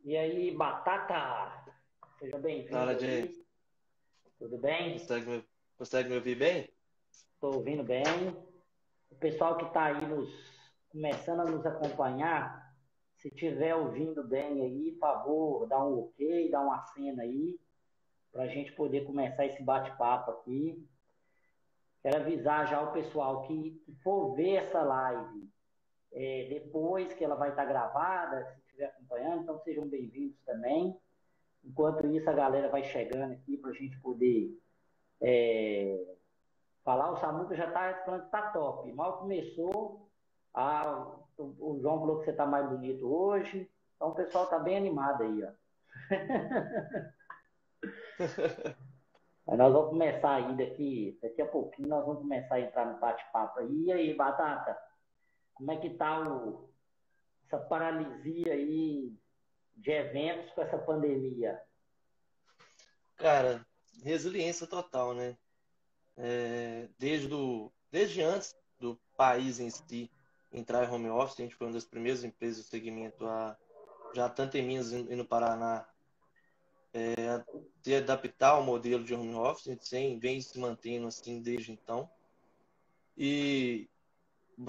E aí, Batata, seja bem-vindo Fala, aí, James. tudo bem? Consegue me ouvir bem? Estou ouvindo bem. O pessoal que está aí começando a nos acompanhar, se estiver ouvindo bem aí, por favor, dá um ok, dá uma cena aí, para a gente poder começar esse bate-papo aqui. Quero avisar já o pessoal que for ver essa live depois que ela vai estar gravada, se estiver acompanhando, então sejam bem-vindos também. Enquanto isso, a galera vai chegando aqui para a gente poder falar. O Samuca já está falando que está top. Mal começou, o João falou que você está mais bonito hoje. Então o pessoal está bem animado aí, ó. Mas nós vamos começar aí daqui a pouquinho, nós vamos começar a entrar no bate-papo aí. E aí, Batata, como é que tá essa paralisia aí de eventos com essa pandemia? Cara, resiliência total, né? Desde antes do país em si entrar em home office, a gente foi uma das primeiras empresas do segmento a, já tanto em Minas e no Paraná, se adaptar ao modelo de home office, a gente vem se mantendo assim desde então. E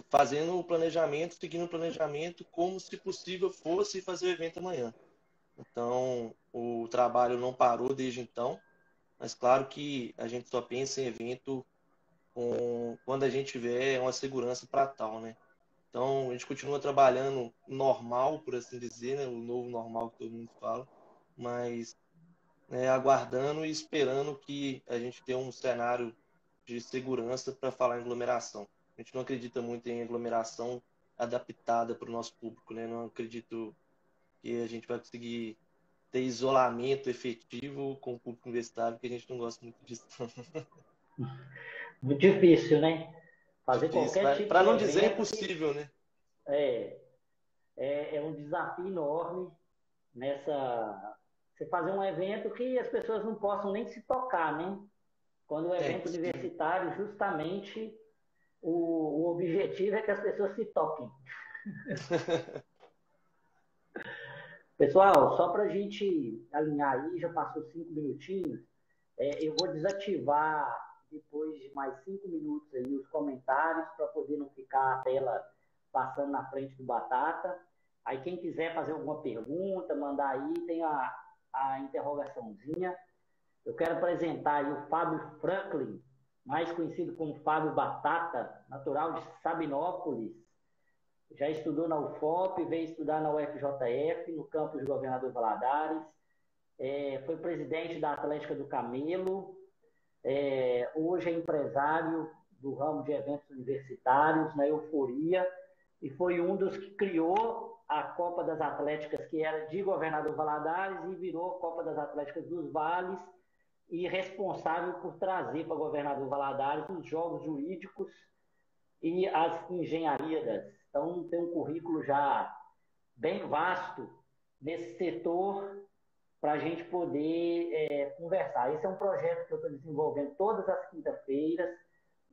fazendo o planejamento, seguindo o planejamento como se possível fosse fazer o evento amanhã. Então, o trabalho não parou desde então. Mas claro que a gente só pensa em evento quando a gente tiver uma segurança para tal, né? Então, a gente continua trabalhando normal, por assim dizer, né? O novo normal que todo mundo fala, mas né, aguardando e esperando que a gente tenha um cenário de segurança para falar em aglomeração. A gente não acredita muito em aglomeração adaptada para o nosso público, né? Não acredito que a gente vai conseguir ter isolamento efetivo com o público universitário, porque a gente não gosta muito disso. Muito difícil, né? Fazer Difícil, qualquer tipo para de não dizer evento impossível, né? é, é um desafio enorme nessa. Você fazer um evento que as pessoas não possam nem se tocar, né? Quando o É evento impossível. universitário, justamente, o objetivo é que as pessoas se toquem. Pessoal, só para a gente alinhar aí, já passou 5 minutinhos, eu vou desativar depois de mais 5 minutos aí os comentários para poder não ficar a tela passando na frente do Batata. Aí quem quiser fazer alguma pergunta, mandar aí, tem a interrogaçãozinha. Eu quero apresentar aí o Fábio Franklin, mais conhecido como Fábio Batata, natural de Sabinópolis. Já estudou na UFOP, veio estudar na UFJF, no campus de Governador Valadares. Foi presidente da Atlética do Camelo. Hoje é empresário do ramo de eventos universitários, na Euforia. E foi um dos que criou a Copa das Atléticas, que era de Governador Valadares, e virou a Copa das Atléticas dos Vales, e responsável por trazer para Governador Valadares os jogos jurídicos e as engenharias. Então, tem um currículo já bem vasto nesse setor para a gente poder conversar. Esse é um projeto que eu estou desenvolvendo todas as quintas-feiras,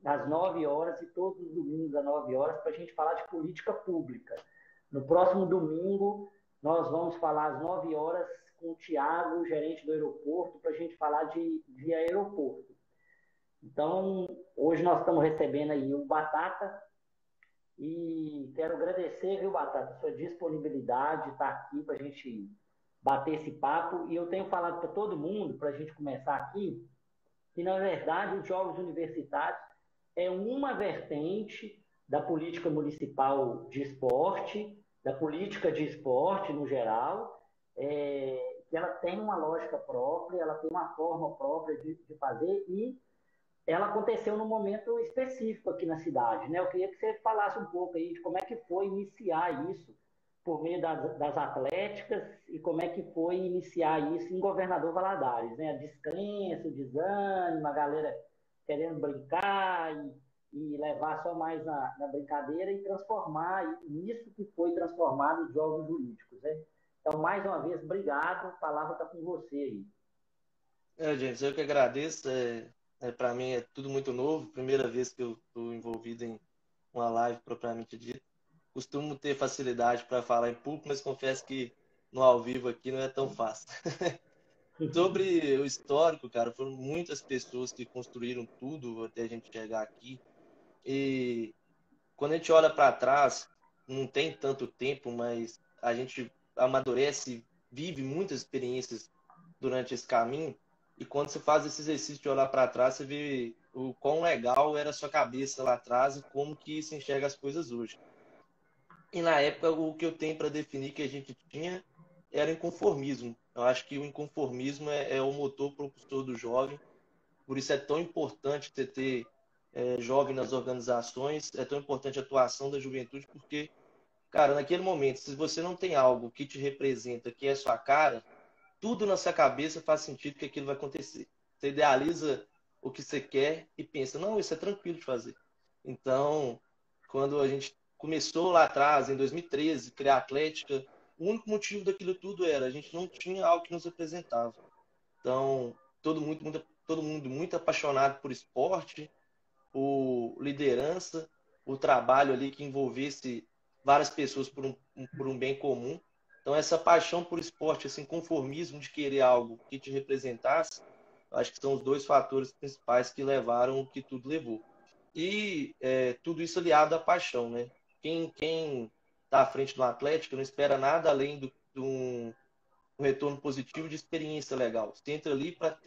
às 9 horas, e todos os domingos às 9 horas, para a gente falar de política pública. No próximo domingo, nós vamos falar às 9 horas com o Tiago, gerente do aeroporto, para a gente falar de aeroporto. Então, hoje nós estamos recebendo aí o Batata, e quero agradecer, viu, Batata, a sua disponibilidade de estar aqui para a gente bater esse papo. E eu tenho falado para todo mundo, para a gente começar aqui, que na verdade os jogos universitários é uma vertente da política municipal de esporte, da política de esporte no geral, que ela tem uma lógica própria, ela tem uma forma própria de fazer, e ela aconteceu num momento específico aqui na cidade, né? Eu queria que você falasse um pouco aí de como é que foi iniciar isso por meio das atléticas, e como é que foi iniciar isso em Governador Valadares, né? A descrença, o desânimo, a galera querendo brincar e levar só mais na brincadeira, e transformar nisso que foi transformado os jogos jurídicos, né? Então, mais uma vez, obrigado, a palavra está com você aí. James, eu que agradeço. Para mim é tudo muito novo. Primeira vez que eu estou envolvido em uma live propriamente dita. Costumo ter facilidade para falar em público, mas confesso que no ao vivo aqui não é tão fácil. Sobre o histórico, cara, foram muitas pessoas que construíram tudo até a gente chegar aqui. E quando a gente olha para trás, não tem tanto tempo, mas a gente amadurece, vive muitas experiências durante esse caminho. E quando você faz esse exercício de olhar para trás, você vê o quão legal era a sua cabeça lá atrás e como que se enxerga as coisas hoje. E na época, o que eu tenho para definir que a gente tinha era inconformismo. Eu acho que o inconformismo é o motor propulsor do jovem. Por isso é tão importante você ter jovem nas organizações, é tão importante a atuação da juventude, porque, cara, naquele momento, se você não tem algo que te representa, que é a sua cara, tudo na sua cabeça faz sentido que aquilo vai acontecer. Você idealiza o que você quer e pensa, não, isso é tranquilo de fazer. Então, quando a gente começou lá atrás, em 2013, criar a Atlética, o único motivo daquilo tudo era a gente não tinha algo que nos representava. Então, todo mundo muito apaixonado por esporte, por liderança, o trabalho ali que envolvesse várias pessoas por um bem comum. Então, essa paixão por esporte, esse inconformismo de querer algo que te representasse, acho que são os dois fatores principais que levaram o que tudo levou. E tudo isso aliado à paixão, né? Quem está à frente do Atlético não espera nada além de um retorno positivo de experiência legal. Você entra ali para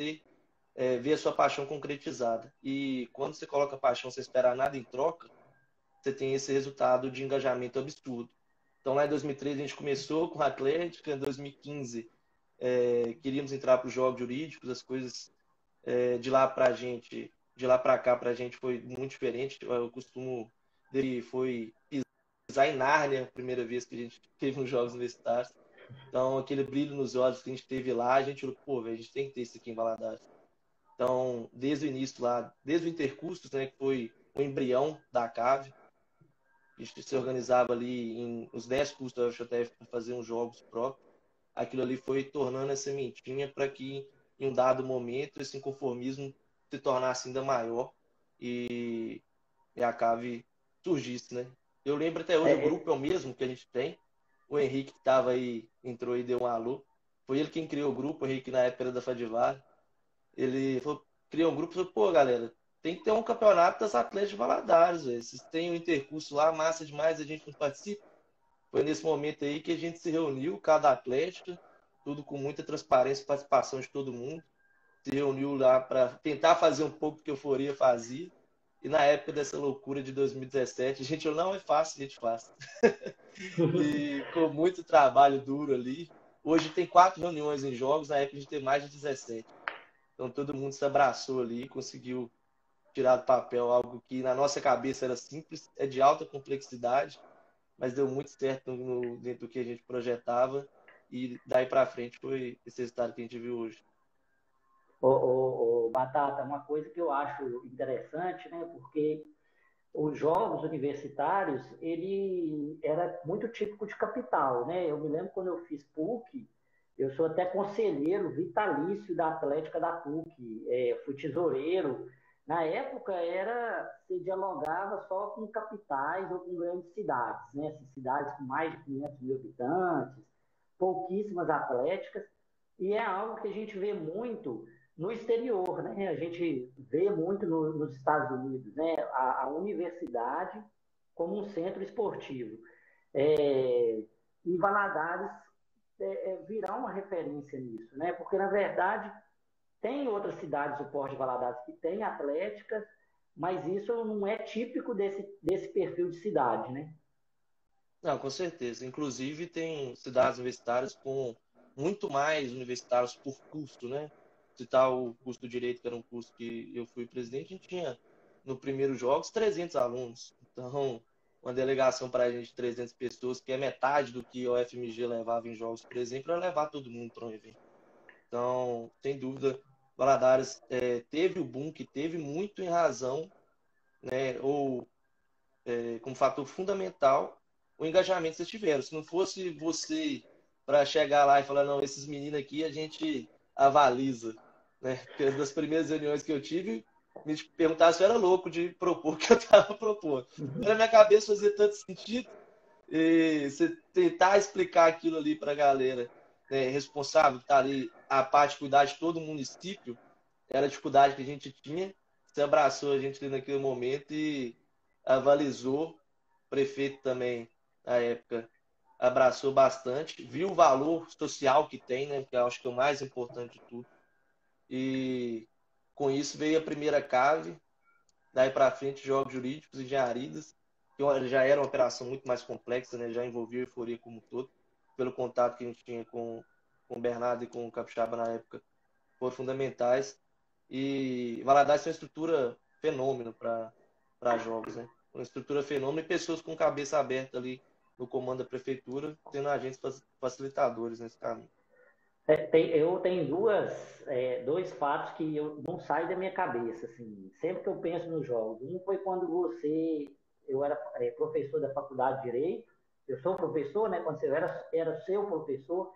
ver a sua paixão concretizada. E quando você coloca paixão sem esperar nada em troca, você tem esse resultado de engajamento absurdo. Então, lá em 2013, a gente começou com a Atlética, em 2015, queríamos entrar para os jogos jurídicos, as coisas de lá para cá, para a gente foi muito diferente. Eu costumo dele foi pisar em Nárnia, a primeira vez que a gente teve nos Jogos Universitários. Então, aquele brilho nos olhos que a gente teve lá, a gente falou, pô, véio, a gente tem que ter isso aqui em Valadares. Então, desde o início lá, desde o Intercursos, né, que foi o embrião da CAV, a gente se organizava ali em os 10 cursos da UFJF para fazer uns jogos próprios. Aquilo ali foi tornando essa sementinha para que, em um dado momento, esse inconformismo se tornasse ainda maior e a CAV surgisse, né? Eu lembro até hoje, o É, grupo é o mesmo que a gente tem. O Henrique que estava aí, entrou e deu um alô. Foi ele quem criou o grupo, o Henrique na época era da Fadivar. Ele falou, criou um grupo e falou, pô, galera, tem que ter um campeonato das Atléticas de Valadares, velho. Vocês têm um intercurso lá, massa demais, a gente não participa. Foi nesse momento aí que a gente se reuniu, cada Atlética, tudo com muita transparência e participação de todo mundo. Se reuniu lá para tentar fazer um pouco do que a Euforia fazia. E na época dessa loucura de 2017, a gente falou, não é fácil, a gente faz. E com muito trabalho duro ali. Hoje tem 4 reuniões em jogos, na época a gente tem mais de 17. Então todo mundo se abraçou ali, conseguiu tirar do papel algo que na nossa cabeça era simples, é de alta complexidade, mas deu muito certo dentro do que a gente projetava e daí para frente foi esse resultado que a gente viu hoje. Batata, uma coisa que eu acho interessante, né? Porque os jogos universitários, ele era muito típico de capital, né? Eu me lembro quando eu fiz PUC, eu sou até conselheiro vitalício da Atlética da PUC, fui tesoureiro. Na época se dialogava só com capitais ou com grandes cidades, né? Essas cidades com mais de 500 mil habitantes, pouquíssimas atléticas, e é algo que a gente vê muito no exterior, né? A gente vê muito nos Estados Unidos, né? A universidade como um centro esportivo. E Valadares virá uma referência nisso, né? Porque, na verdade, tem outras cidades do Porto de Valadares que têm atléticas, mas isso não é típico desse perfil de cidade, né? Não, com certeza. Inclusive tem cidades universitárias com muito mais universitários por custo, né? Citar o curso do Direito, que era um curso que eu fui presidente, a gente tinha no primeiro jogos 300 alunos. Então, uma delegação para a gente de 300 pessoas, que é metade do que o FMG levava em jogos, por exemplo, era levar todo mundo para um evento. Então, sem dúvida, Valadares teve o boom que teve muito em razão, né, ou como fator fundamental, o engajamento que vocês tiveram. Se não fosse você para chegar lá e falar, não, esses meninos aqui a gente avaliza, né? Porque das primeiras reuniões que eu tive, me perguntaram se eu era louco de propor o que eu estava propondo. Na minha cabeça fazia tanto sentido. E você tentar explicar aquilo ali para a galera né, responsável, que está ali a parte de cuidar de todo o município, era a dificuldade que a gente tinha. Você abraçou a gente ali naquele momento e avalizou. O prefeito também, na época, abraçou bastante, viu o valor social que tem, né, que eu acho que é o mais importante de tudo. E com isso veio a primeira cave, daí para frente jogos jurídicos e engenharias, que já era uma operação muito mais complexa, né, já envolvia a euforia como um todo, pelo contato que a gente tinha com o Bernardo e com o Capixaba na época, foram fundamentais. E Valadares tem uma estrutura fenômeno para jogos, né? Uma estrutura fenômeno e pessoas com cabeça aberta ali no comando da prefeitura, tendo agentes facilitadores nesse caminho. Eu tenho dois fatos que eu não saem da minha cabeça, assim, sempre que eu penso nos jogos. Um foi quando eu era professor da faculdade de Direito, eu sou professor, né? Quando você era seu professor,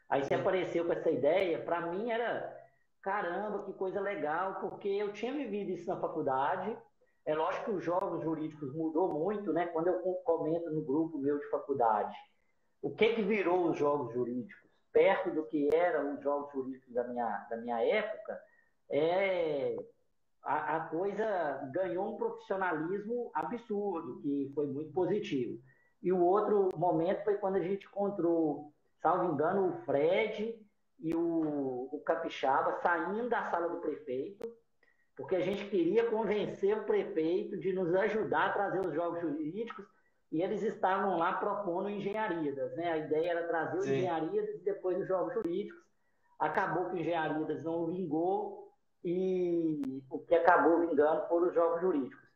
aí você Sim, apareceu com essa ideia, para mim era, caramba, que coisa legal, porque eu tinha vivido isso na faculdade. É lógico que os jogos jurídicos mudou muito, né? Quando eu comento no grupo meu de faculdade, o que virou os jogos jurídicos, perto do que eram os jogos jurídicos da minha época, é, a coisa ganhou um profissionalismo absurdo, que foi muito positivo. E o outro momento foi quando a gente encontrou, salvo engano, o Fred e o Capixaba saindo da sala do prefeito, porque a gente queria convencer o prefeito de nos ajudar a trazer os jogos jurídicos, e eles estavam lá propondo engenharias, né? A ideia era trazer o sim. engenharias e depois os jogos jurídicos. Acabou que o engenharias não vingou e o que acabou vingando foram os jogos jurídicos.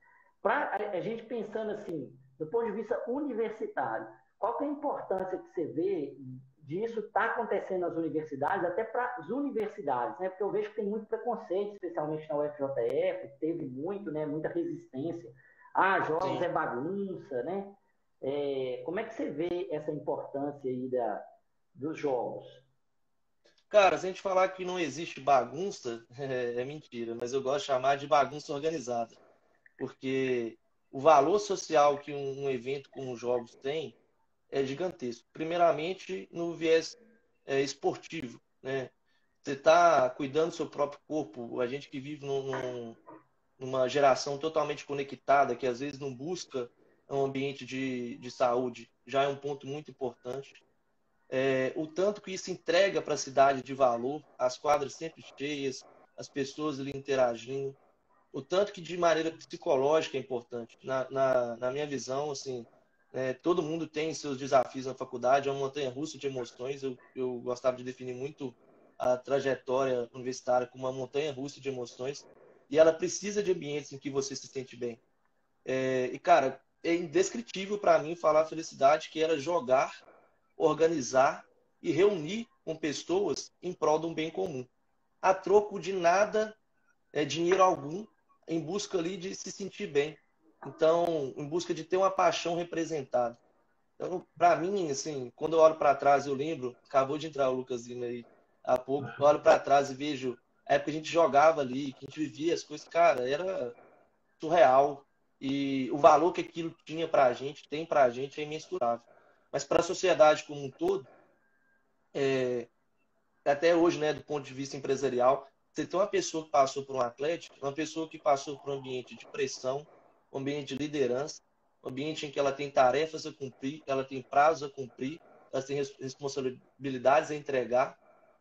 Para a gente pensando assim, do ponto de vista universitário, qual que é a importância que você vê disso está acontecendo nas universidades, até para as universidades, né? Porque eu vejo que tem muito preconceito, especialmente na UFJF, teve muito, né? Muita resistência. Ah, jogos Sim. é bagunça, né? Como é que você vê essa importância aí dos jogos? Cara, se a gente falar que não existe bagunça, é mentira, mas eu gosto de chamar de bagunça organizada, porque o valor social que um evento como os Jogos tem é gigantesco. Primeiramente, no viés esportivo, né? Você está cuidando do seu próprio corpo, a gente que vive numa geração totalmente conectada, que às vezes não busca um ambiente de saúde, já é um ponto muito importante. O tanto que isso entrega para a cidade de valor, as quadras sempre cheias, as pessoas ali interagindo, o tanto que de maneira psicológica é importante. Na minha visão, assim, todo mundo tem seus desafios na faculdade, é uma montanha-russa de emoções. Eu gostava de definir muito a trajetória universitária como uma montanha-russa de emoções, e ela precisa de ambientes em que você se sente bem. E, cara, é indescritível para mim falar a felicidade que era jogar, organizar e reunir com pessoas em prol de um bem comum. A troco de nada, dinheiro algum, em busca ali de se sentir bem. Então, em busca de ter uma paixão representada. Então, para mim, assim, quando eu olho para trás, eu lembro, acabou de entrar o Lucas Lima aí há pouco, eu olho para trás e vejo a época que a gente jogava ali, que a gente vivia as coisas, cara, era surreal. E o valor que aquilo tinha para a gente, tem para a gente, é imensurável. Mas para a sociedade como um todo, até hoje, né, do ponto de vista empresarial, você tem uma pessoa que passou por um atlético, uma pessoa que passou por um ambiente de pressão, um ambiente de liderança, um ambiente em que ela tem tarefas a cumprir, ela tem prazos a cumprir, ela tem responsabilidades a entregar,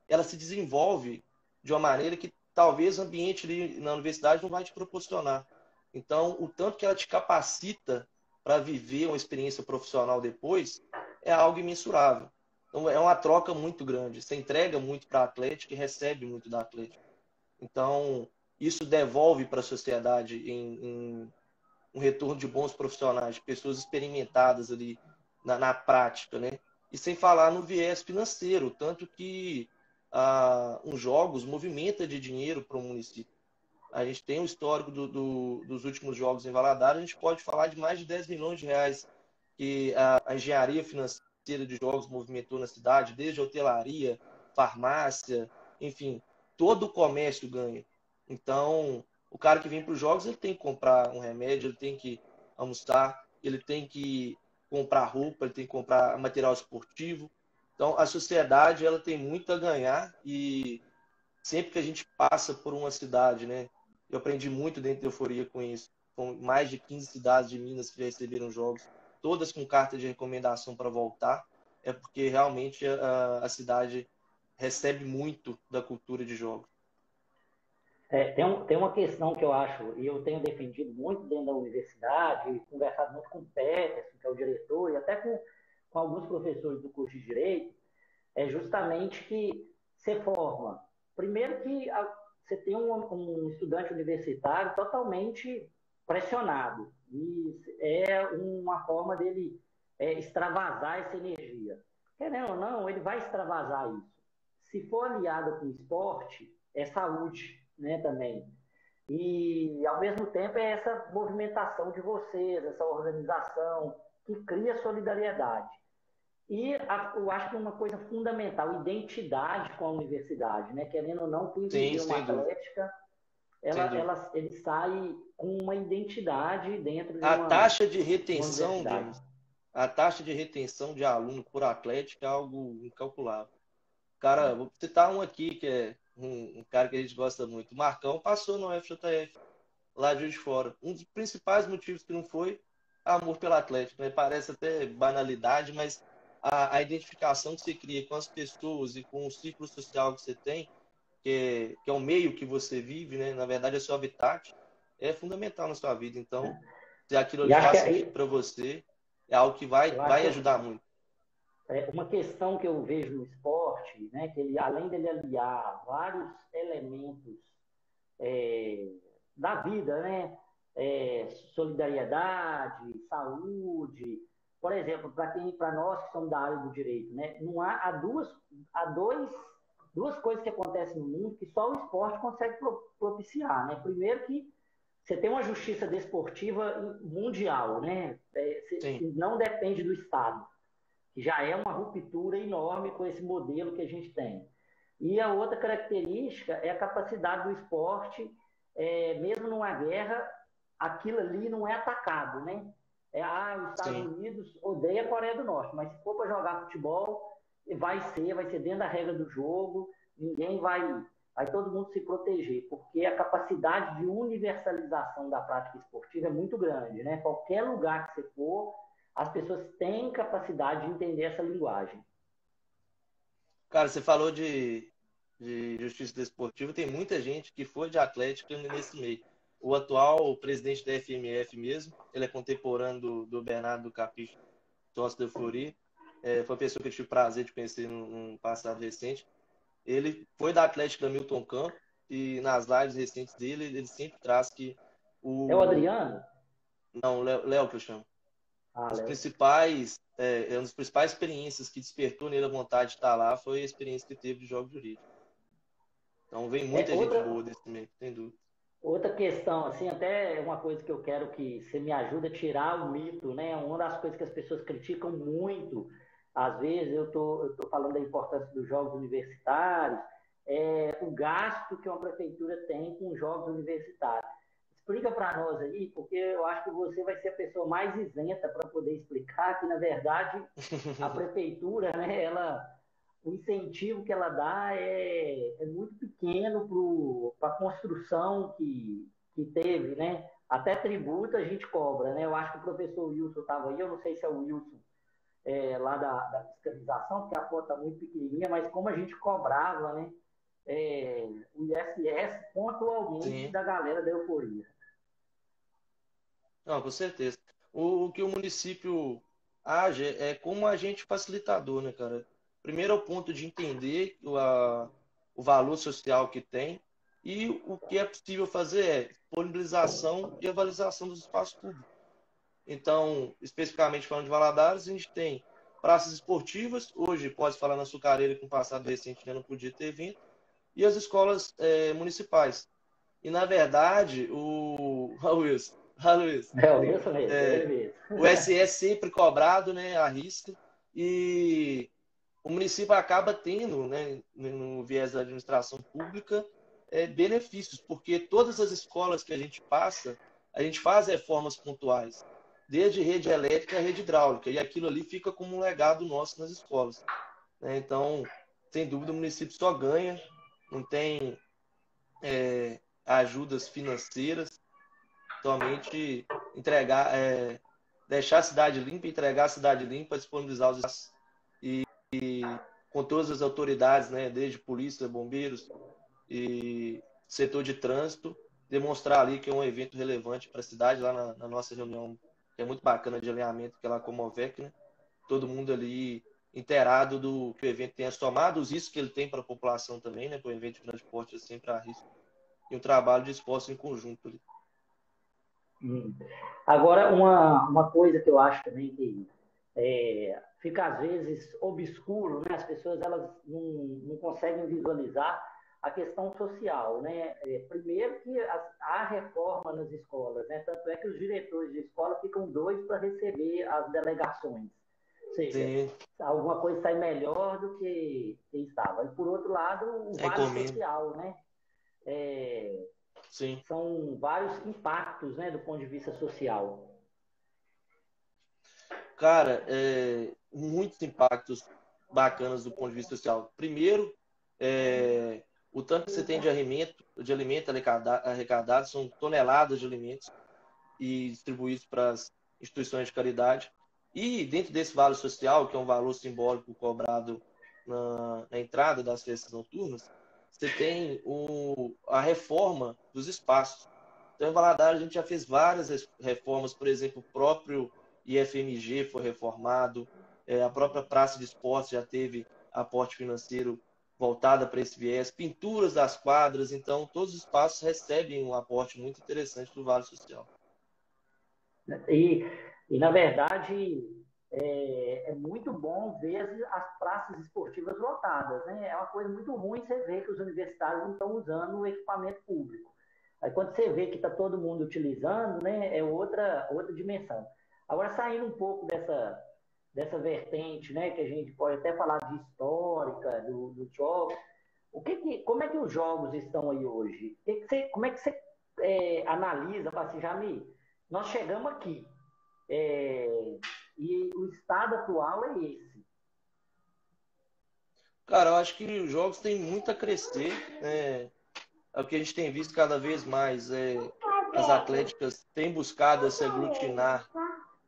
ela se desenvolve de uma maneira que talvez o ambiente ali na universidade não vai te proporcionar. Então, o tanto que ela te capacita para viver uma experiência profissional depois é algo imensurável. Então, é uma troca muito grande. Você entrega muito para a Atlético e recebe muito da Atlético. Então, isso devolve para a sociedade em um retorno de bons profissionais, de pessoas experimentadas ali na prática, né? E sem falar no viés financeiro, tanto que os jogos movimenta de dinheiro para o município. A gente tem um histórico dos últimos jogos em Valadares, a gente pode falar de mais de 10 milhões de reais que a engenharia financeira de jogos movimentou na cidade, desde a hotelaria, farmácia, enfim, todo o comércio ganha. Então, o cara que vem para os jogos, ele tem que comprar um remédio, ele tem que almoçar, ele tem que comprar roupa, ele tem que comprar material esportivo. Então, a sociedade ela tem muito a ganhar e sempre que a gente passa por uma cidade, né? Eu aprendi muito dentro da Euforia com isso. Com mais de 15 cidades de Minas que já receberam jogos, todas com carta de recomendação para voltar, é porque realmente a cidade recebe muito da cultura de jogos. Tem uma questão que eu acho, e eu tenho defendido muito dentro da universidade, e conversado muito com o Peterson, que é o diretor, e até com alguns professores do curso de Direito, é justamente que você forma. Primeiro que você tem um estudante universitário totalmente pressionado, e é uma forma dele extravasar essa energia. Querendo ou não, ele vai extravasar isso. Se for aliado com o esporte, é saúde, né, também. E, ao mesmo tempo, é essa movimentação de vocês, essa organização que cria solidariedade. E eu acho que uma coisa fundamental, identidade com a universidade, né? Querendo ou não, quem Sim, viveu uma sem dúvida. atlética, Sem dúvida. ele sai com uma identidade dentro de A taxa de uma retenção, universidade. James, a taxa de retenção de aluno por atlético é algo incalculável. Cara, vou citar um aqui que é um cara que a gente gosta muito. O Marcão passou no FJF, lá de Juiz de Fora. Um dos principais motivos que não foi amor pelo Atlético, né? Parece até banalidade, mas identificação que você cria com as pessoas e com o ciclo social que você tem, que é o meio que você vive, né? Na verdade, é seu habitat, é fundamental na sua vida. Então, se aquilo E ali acho que faz sentido para você, é algo que vai, eu acho vai que ajudar muito. uma questão que eu vejo no esporte, né, que ele, além dele aliar vários elementos é, da vida, né, solidariedade, saúde, por exemplo, para nós que somos da área do direito, né, não há duas coisas que acontecem no mundo que só o esporte consegue propiciar, né? Primeiro que você tem uma justiça desportiva mundial, né? Sim. Que não depende do Estado, que já é uma ruptura enorme com esse modelo que a gente tem. E a outra característica é a capacidade do esporte, mesmo numa guerra, aquilo ali não é atacado, né? Os Estados Sim. Unidos odeia a Coreia do Norte, mas se for para jogar futebol, vai ser dentro da regra do jogo, ninguém vai todo mundo se proteger, porque a capacidade de universalização da prática esportiva é muito grande, né? Qualquer lugar que você for, as pessoas têm capacidade de entender essa linguagem. Cara, você falou de justiça desportiva, tem muita gente que foi de Atlético nesse meio. O atual presidente da FMF mesmo, ele é contemporâneo do Bernardo do Capricho, sócio da Euforia. Foi uma pessoa que eu tive o prazer de conhecer num passado recente. Ele foi da Atlético da Milton Campos e nas lives recentes dele, ele sempre traz que É o o... Adriano? Não, Léo que eu chamo. Léo. Uma das principais experiências que despertou nele a vontade de estar lá foi a experiência que teve de jogos jurídicos. Então vem muita gente boa desse meio, sem dúvida. Outra questão, assim, até uma coisa que eu quero que você me ajude a tirar o mito, né? Uma das coisas que as pessoas criticam muito, às vezes eu tô falando da importância dos jogos universitários, o gasto que uma prefeitura tem com os jogos universitários. Explica para nós aí, porque eu acho que você vai ser a pessoa mais isenta para poder explicar que, na verdade, a prefeitura, né, o incentivo que ela dá é muito pequeno para a construção que teve, né? Até tributo a gente cobra, né? Eu acho que o professor Wilson estava aí, eu não sei se é o Wilson lá da fiscalização, porque a foto está muito pequenininha, mas como a gente cobrava, né? O ISS pontualmente Sim. da galera da Euforia. Não, com certeza. O que o município age é como agente facilitador, né, cara? Primeiro é o ponto de entender o valor social que tem e o que é possível fazer é disponibilização e avaliação dos espaços públicos. Então, especificamente falando de Valadares, a gente tem praças esportivas, hoje pode falar na Açucareira, que no passado recente já não podia ter evento, e as escolas municipais. E, na verdade, Wilson, O Wilson mesmo, ele mesmo. o SS sempre cobrado, né, à risca, e o município acaba tendo, né, no viés da administração pública, benefícios, porque todas as escolas que a gente passa, a gente faz reformas pontuais, desde rede elétrica a rede hidráulica, e aquilo ali fica como um legado nosso nas escolas. né? Então, sem dúvida, o município só ganha, não tem ajudas financeiras, somente entregar, deixar a cidade limpa, entregar a cidade limpa, disponibilizar os espaços e com todas as autoridades, né, desde polícia, bombeiros e setor de trânsito, demonstrar ali que é um evento relevante para a cidade, lá na nossa reunião, que é muito bacana de alinhamento, que é lá com a Movec, né? Todo mundo ali inteirado do que o evento tenha somado, os riscos que ele tem para a população também, né? Para um evento de grande porte é sempre há risco. E um trabalho de esforço em conjunto ali. Agora, uma coisa que eu acho também que fica às vezes obscuro, né? As pessoas elas não conseguem visualizar a questão social, né? Primeiro que há reforma nas escolas, né? Tanto é que os diretores de escola ficam doidos para receber as delegações. Ou seja, Sim, alguma coisa sai melhor do que estava. E por outro lado, o vale recomendo. social, né? É, Sim. são vários impactos, né, do ponto de vista social. Cara, muitos impactos bacanas do ponto de vista social. Primeiro, o tanto que você tem de alimento arrecadado, são toneladas de alimentos e distribuídos para as instituições de caridade. E dentro desse vale social, que é um valor simbólico cobrado na entrada das festas noturnas, você tem a reforma dos espaços. Então, em Valadares, a gente já fez várias reformas, por exemplo, o próprio IFMG foi reformado, a própria Praça de Esportes já teve aporte financeiro voltada para esse viés, pinturas das quadras, então todos os espaços recebem um aporte muito interessante do Vale Social. E, na verdade, é muito bom ver as praças esportivas lotadas. Né? É uma coisa muito ruim você ver que os universitários não estão usando o equipamento público. Aí quando você vê que está todo mundo utilizando, né, é outra dimensão. Agora, saindo um pouco dessa vertente, né, que a gente pode até falar de histórica, dos jogos, como é que os jogos estão aí hoje? Como é que você analisa, fala assim, Jamil, nós chegamos aqui, e o estado atual é esse. Cara, eu acho que os jogos têm muito a crescer, né? É o que a gente tem visto cada vez mais. As atléticas têm buscado se aglutinar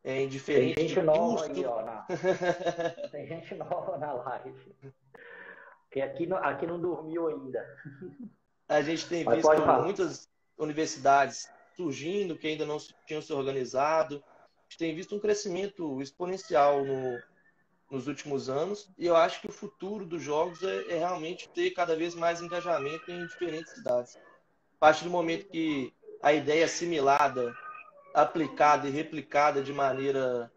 em Tem diferente de gente nova aí, custo. ó, tem gente nova na live, que aqui não dormiu ainda. A gente tem Mas pode visto falar. muitas universidades surgindo que ainda não tinham se organizado. A gente tem visto um crescimento exponencial nos últimos anos e eu acho que o futuro dos jogos é realmente ter cada vez mais engajamento em diferentes cidades. A partir do momento que a ideia é assimilada, aplicada e replicada de maneira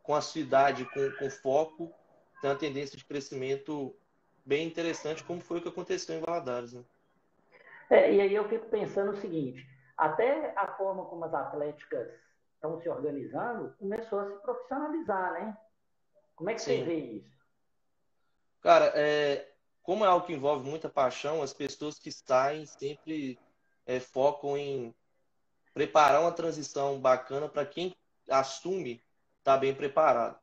com a sua idade, com foco, tem uma tendência de crescimento bem interessante, como foi o que aconteceu em Valadares, né? E aí eu fico pensando o seguinte, até a forma como as atléticas estão se organizando começou a se profissionalizar, né? Como é que você Sim. vê isso? Cara, como é algo que envolve muita paixão, as pessoas que saem sempre focam em preparar uma transição bacana para quem assume estar bem preparado.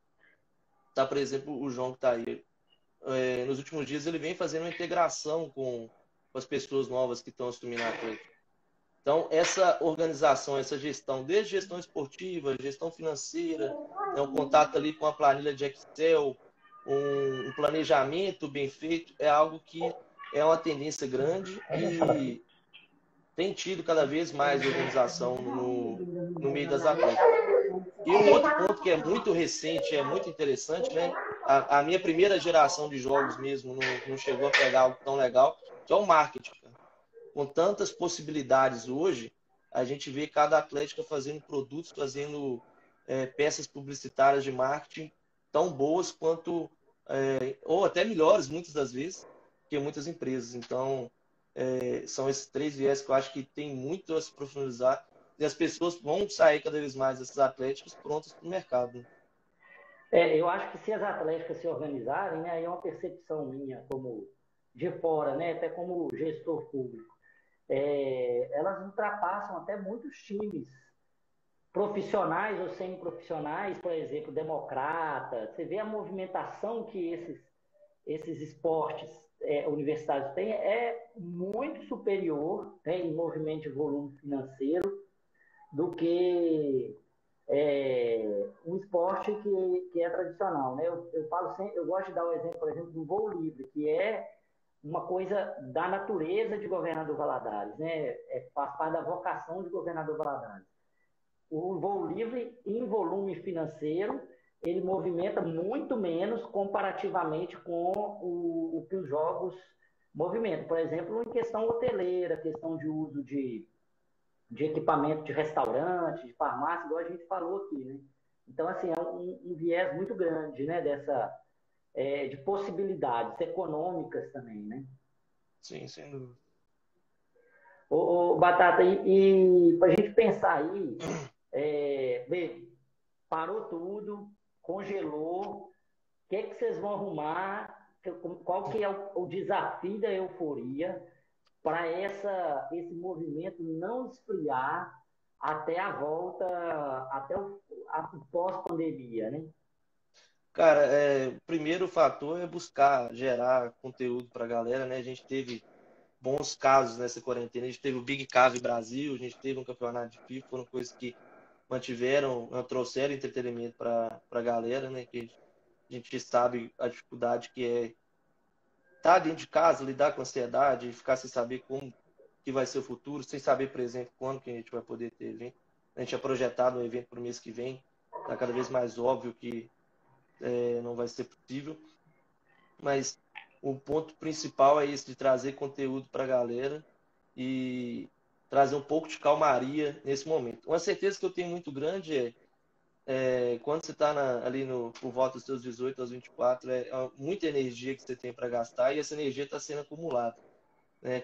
Tá, por exemplo, o João que está aí. Nos últimos dias ele vem fazendo uma integração com as pessoas novas que estão assumindo a Atlético. Então, essa organização, essa gestão, desde gestão esportiva, gestão financeira, né, um contato ali com a planilha de Excel, um planejamento bem feito, é algo que é uma tendência grande e tem tido cada vez mais organização no meio das atléticas. E um outro ponto que é muito recente, é muito interessante, né? A minha primeira geração de jogos mesmo não chegou a pegar algo tão legal, que é o marketing, cara. Com tantas possibilidades hoje, a gente vê cada atlética fazendo produtos, fazendo peças publicitárias de marketing tão boas quanto, ou até melhores, muitas das vezes, que muitas empresas. Então, são esses três viés que eu acho que tem muito a se profissionalizar e as pessoas vão sair cada vez mais dessas atléticas prontas para o mercado. Eu acho que se as atléticas se organizarem, né, aí é uma percepção minha como de fora, né, até como gestor público, elas ultrapassam até muitos times profissionais ou semiprofissionais, por exemplo, democrata, você vê a movimentação que esses esportes universitários têm é muito superior, né, em movimento de volume financeiro do que um esporte que é tradicional. Né? Eu falo sempre, eu gosto de dar o exemplo, por exemplo, do voo livre, que é uma coisa da natureza de Governador Valadares, né? Faz parte da vocação de Governador Valadares. O voo livre, em volume financeiro, ele movimenta muito menos comparativamente com o que os jogos movimentam. Por exemplo, em questão hoteleira, questão de uso de equipamento de restaurante, de farmácia, igual a gente falou aqui, né? Então, assim, é um viés muito grande, né, de possibilidades econômicas também, né? Sim, sem dúvida. Batata, e para a gente pensar aí, bem, parou tudo, congelou, o que vocês vão arrumar? Qual que é o desafio da euforia para esse movimento não esfriar até a volta, até a pós-pandemia, né? Cara, o primeiro fator é buscar gerar conteúdo para a galera, né? A gente teve bons casos nessa quarentena. A gente teve o Big Cave Brasil, a gente teve um campeonato de FIFA, foram coisas que mantiveram, trouxeram entretenimento para a galera, né? Que a gente sabe a dificuldade que é estar dentro de casa, lidar com a ansiedade, ficar sem saber como que vai ser o futuro, sem saber, por exemplo, quando que a gente vai poder ter evento. A gente é projetado um evento para o mês que vem, está cada vez mais óbvio que não vai ser possível, mas o ponto principal é esse de trazer conteúdo para a galera e trazer um pouco de calmaria nesse momento. Uma certeza que eu tenho muito grande quando você está ali por volta dos seus 18 aos 24, muita energia que você tem para gastar e essa energia está sendo acumulada. Né?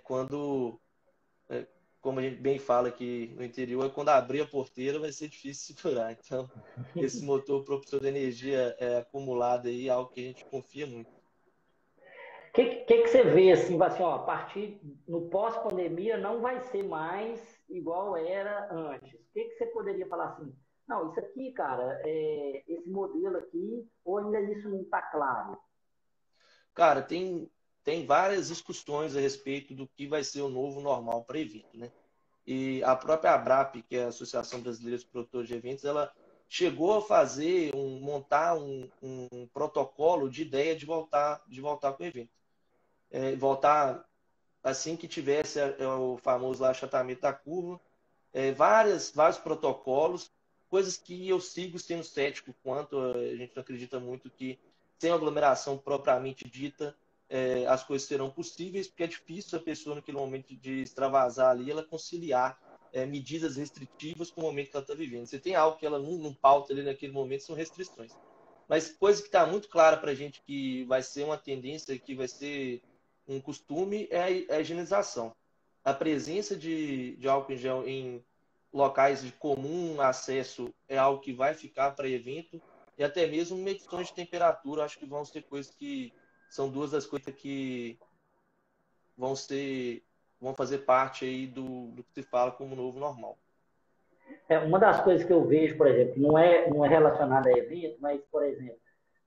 É, como a gente bem fala aqui no interior, quando abrir a porteira vai ser difícil segurar. Então, esse motor propulsor de energia acumulada aí é algo que a gente confia muito. Que você vê assim, ó, a partir no pós-pandemia não vai ser mais igual era antes? O que você poderia falar assim? Não, isso aqui, cara, esse modelo aqui, ou ainda isso não está claro? Cara, tem várias discussões a respeito do que vai ser o novo normal para evento, né? E a própria ABRAP, que é a Associação Brasileira de Produtores de Eventos, ela chegou a montar um protocolo de ideia de voltar com o evento. Voltar assim que tivesse o famoso lá achatamento da curva, vários protocolos, coisas que eu sigo sendo cético quanto, a gente não acredita muito que sem aglomeração propriamente dita, as coisas serão possíveis, porque é difícil a pessoa naquele momento de extravasar ali, ela conciliar medidas restritivas com o momento que ela está vivendo. Você tem algo que ela não pauta ali naquele momento, são restrições. Mas coisa que está muito clara para a gente que vai ser uma tendência, que vai ser um costume, é a higienização. A presença de álcool em gel em locais de comum acesso é algo que vai ficar para evento, e até mesmo medições de temperatura, acho que vão ser coisas que são duas das coisas que vão fazer parte aí do que se fala como novo normal. Uma das coisas que eu vejo, por exemplo, não é relacionada a evento, mas, por exemplo,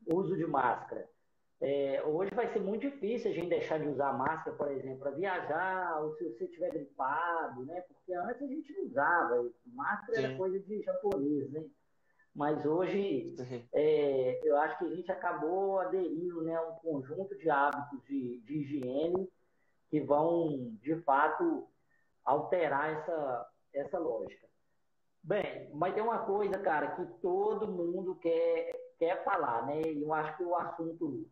o uso de máscara. Hoje vai ser muito difícil a gente deixar de usar máscara, por exemplo, para viajar, ou se você estiver gripado, né? Porque antes a gente não usava, máscara era Sim. coisa de japonês, né? Mas hoje eu acho que a gente acabou aderindo, né, a um conjunto de hábitos de higiene que vão, de fato, alterar essa lógica. Bem, mas tem uma coisa, cara, que todo mundo quer falar, né? E eu acho que o assunto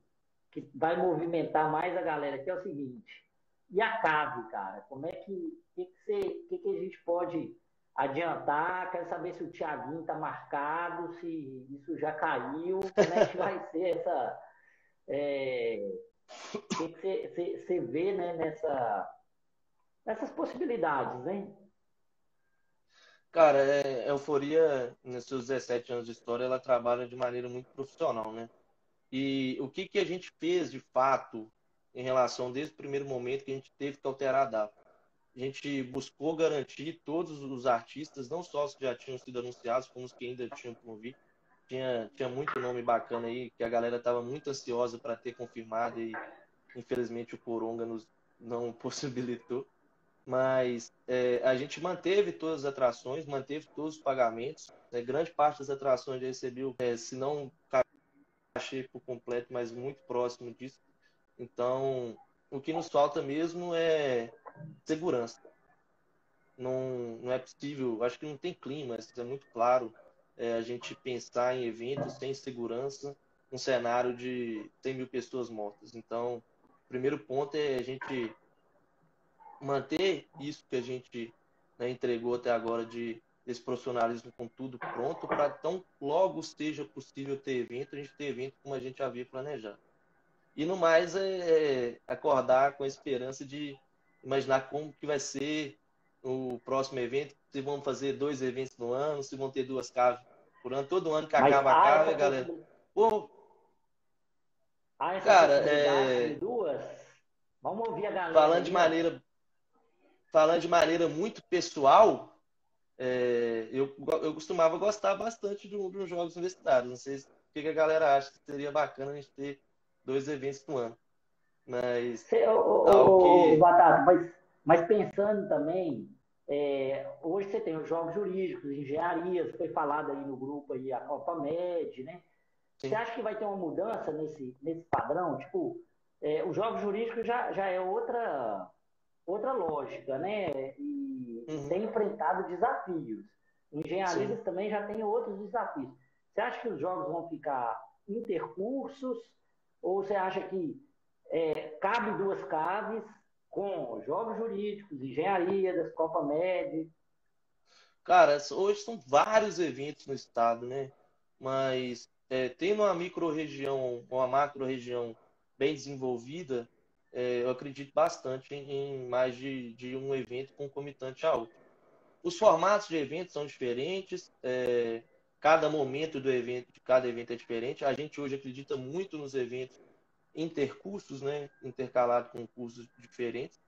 que vai movimentar mais a galera aqui é o seguinte: e a cave, cara? Como é que a gente pode adiantar? Quero saber se o Thiaguinho está marcado, se isso já caiu, como é que vai ser essa. O que você vê, né, nessas possibilidades, né? Cara, a Euforia, nos seus 17 anos de história, ela trabalha de maneira muito profissional, né? E o que a gente fez de fato em relação desde o primeiro momento que a gente teve que alterar a data? a gente buscou garantir todos os artistas, não só os que já tinham sido anunciados, como os que ainda tinham por vir. Tinha muito nome bacana aí, que a galera estava muito ansiosa para ter confirmado e infelizmente o Coronga não possibilitou. Mas a gente manteve todas as atrações, manteve todos os pagamentos. Grande parte das atrações já recebeu, se não cachê por completo, mas muito próximo disso. Então, o que nos falta mesmo é segurança. Não é possível, acho que não tem clima, isso é muito claro, a gente pensar em eventos sem segurança, um cenário de 100 mil pessoas mortas. Então, o primeiro ponto é a gente manter isso que a gente, né, entregou até agora desse profissionalismo com tudo pronto, para tão logo seja possível ter evento, a gente ter evento como a gente havia planejado. E no mais acordar com a esperança de imaginar como que vai ser o próximo evento, se vão fazer 2 eventos no ano, se vão ter 2 caves por ano, todo ano que Mas acaba a há cave, essa galera. possibilidade, Pô, há essa cara, possibilidade de duas? Vamos ouvir a galera falando de aí, ó. maneira, falando de maneira muito pessoal, eu costumava gostar bastante dos jogos universitários. Não sei o que a galera acha que seria bacana a gente ter 2 eventos no ano, mas algo que Batata, mas pensando também, hoje você tem os jogos jurídicos, engenharias, foi falado aí no grupo aí a Copa Med, né? Você sim. acha que vai ter uma mudança nesse padrão? Tipo, os jogos jurídicos já é outra lógica, né? E Uhum, tem enfrentado desafios. sim. Engenharias também já tem outros desafios. Você acha que os jogos vão ficar intercursos ou você acha que cabe duas caves com jogos jurídicos, engenharia, das Copa Med? Cara, hoje são vários eventos no estado, né? Mas tendo uma micro-região ou uma macro-região bem desenvolvida, eu acredito bastante em mais de um evento concomitante a outro. Os formatos de eventos são diferentes, cada momento do evento, de cada evento é diferente. A gente hoje acredita muito nos eventos intercursos, né? Intercalado com cursos diferentes,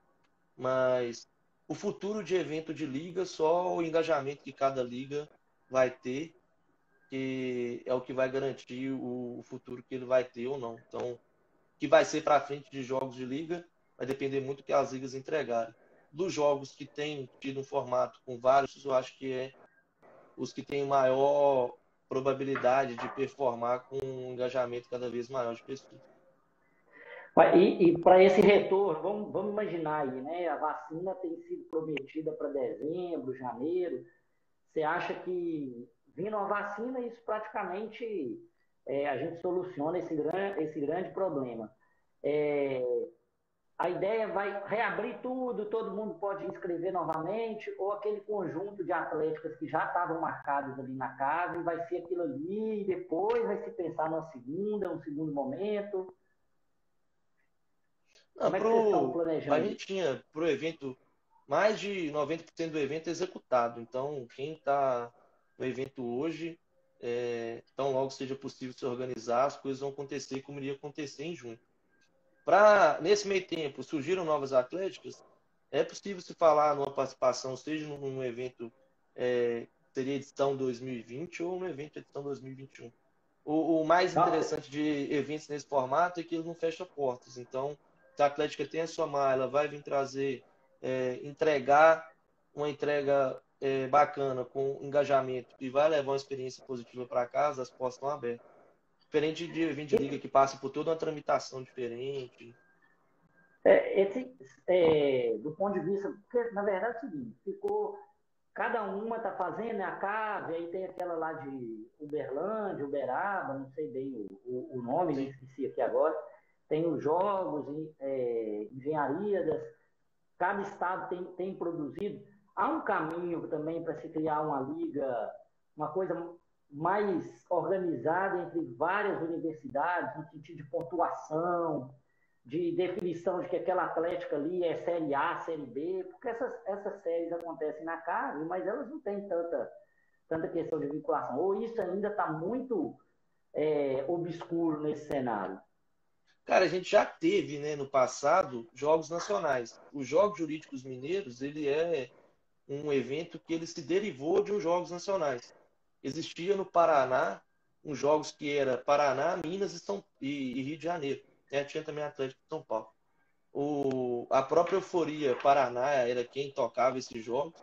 mas o futuro de evento de liga, só o engajamento que cada liga vai ter, que é o que vai garantir o futuro que ele vai ter ou não. Então, o que vai ser para frente de jogos de liga vai depender muito do que as ligas entregarem. Dos jogos que têm tido um formato com vários, eu acho que é os que têm maior probabilidade de performar com um engajamento cada vez maior de pessoas. E para esse retorno, vamos imaginar aí, né? A vacina tem sido prometida para dezembro, janeiro. Você acha que vindo a vacina, isso praticamente a gente soluciona esse grande problema? É, a ideia vai reabrir tudo, todo mundo pode inscrever novamente, ou aquele conjunto de atléticas que já estavam marcados ali na casa, e vai ser aquilo ali, e depois vai se pensar numa segunda, um segundo momento. Não, Como é que vocês estão a planejando gente isso? tinha pro evento mais de 90% do evento executado. Então, quem está no evento hoje, tão logo seja possível se organizar, as coisas vão acontecer como iria acontecer em junho. Nesse meio tempo, surgiram novas atléticas, é possível se falar numa participação, seja num evento, seria edição 2020 ou no evento edição 2021. O mais Não, interessante de eventos nesse formato é que ele não fecha portas. Então, se a Atlética tem a sua malha, ela vai vir trazer, entregar uma entrega bacana, com engajamento, e vai levar uma experiência positiva para casa, as portas estão abertas. Diferente de evento de liga que passa por toda uma tramitação diferente. do ponto de vista, porque na verdade é o seguinte, cada uma está fazendo, né, a cave, aí tem aquela lá de Uberlândia, Uberaba, não sei bem o nome, me Sim. esqueci aqui agora, tem os jogos, engenharia, cada estado tem produzido. Há um caminho também para se criar uma liga, uma coisa mais organizada entre várias universidades, no sentido de pontuação, de definição de que aquela atlética ali é série A, série B, porque essas séries acontecem na casa, mas elas não têm tanta questão de vinculação. Ou isso ainda está muito obscuro nesse cenário? Cara, a gente já teve, né, no passado, jogos nacionais. Os Jogos Jurídicos Mineiros, ele é um evento que ele se derivou de uns Jogos Nacionais. Existia no Paraná uns jogos que era Paraná, Minas e Rio de Janeiro. Né? Tinha também Atlético de São Paulo. A própria Euforia Paraná era quem tocava esses jogos.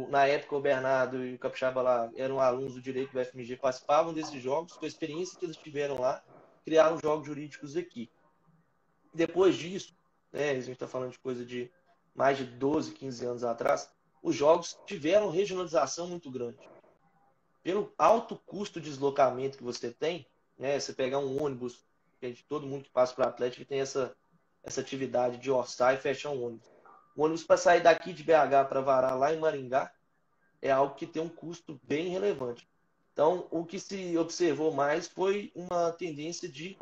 Na época, o Bernardo e o Capixaba lá eram alunos do direito do FMG, participavam desses jogos, com a experiência que eles tiveram lá, criaram jogos jurídicos aqui. Depois disso, né, a gente está falando de coisa de mais de 12, 15 anos atrás, os jogos tiveram regionalização muito grande. Pelo alto custo de deslocamento que você tem, né, você pegar um ônibus, todo mundo que passa para o Atlético tem essa atividade de orçar e fechar um ônibus. O ônibus para sair daqui de BH para varar lá em Maringá é algo que tem um custo bem relevante. Então, o que se observou mais foi uma tendência de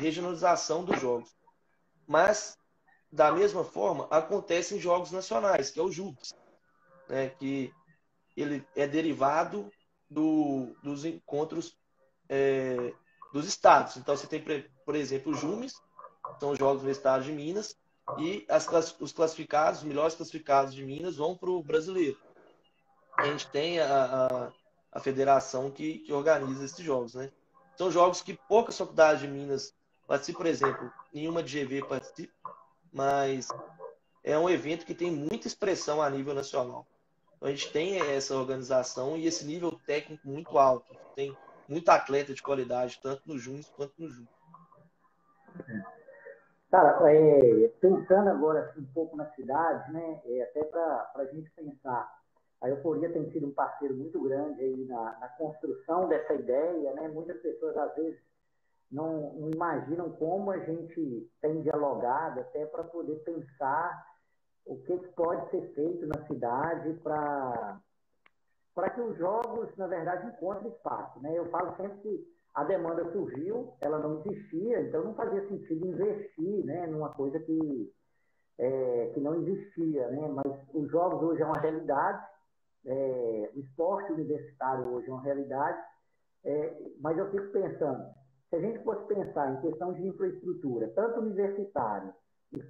regionalização dos jogos. Mas, da mesma forma, acontece em jogos nacionais, que é o JUBs, né, que ele é derivado dos encontros dos estados. Então, você tem, por exemplo, o JUMES, são os jogos no estado de Minas, e os classificados, os melhores classificados de Minas vão para o brasileiro. A gente tem a federação que organiza esses jogos, né? São jogos que poucas faculdades de Minas participam, por exemplo, nenhuma de GV participa, mas é um evento que tem muita expressão a nível nacional. Então, a gente tem essa organização e esse nível técnico muito alto. Tem muito atleta de qualidade, tanto no Júnior quanto no Júnior. Cara, pensando agora assim, um pouco na cidade, né, até para a gente pensar, a Euforia tem sido um parceiro muito grande aí na construção dessa ideia, né? Muitas pessoas às vezes não imaginam como a gente tem dialogado até para poder pensar o que pode ser feito na cidade para que os jogos, na verdade, encontrem espaço. Né? Eu falo sempre que a demanda surgiu, ela não existia, então não fazia sentido investir, né, numa coisa que não existia. Né? Mas os jogos hoje é uma realidade, o esporte universitário hoje é uma realidade, mas eu fico pensando, se a gente fosse pensar em questão de infraestrutura, tanto universitária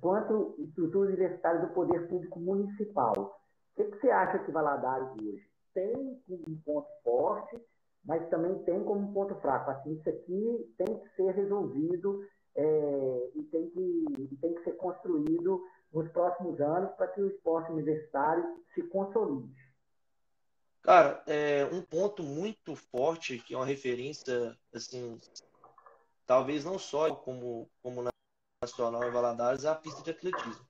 quanto estrutura universitária do poder público municipal, o que você acha que Valadares hoje tem um ponto forte, mas também tem como um ponto fraco? Assim, isso aqui tem que ser resolvido e tem que ser construído nos próximos anos para que o esporte universitário se consolide. Cara, um ponto muito forte, que é uma referência, assim, talvez não só como nacional em Valadares, é a pista de atletismo.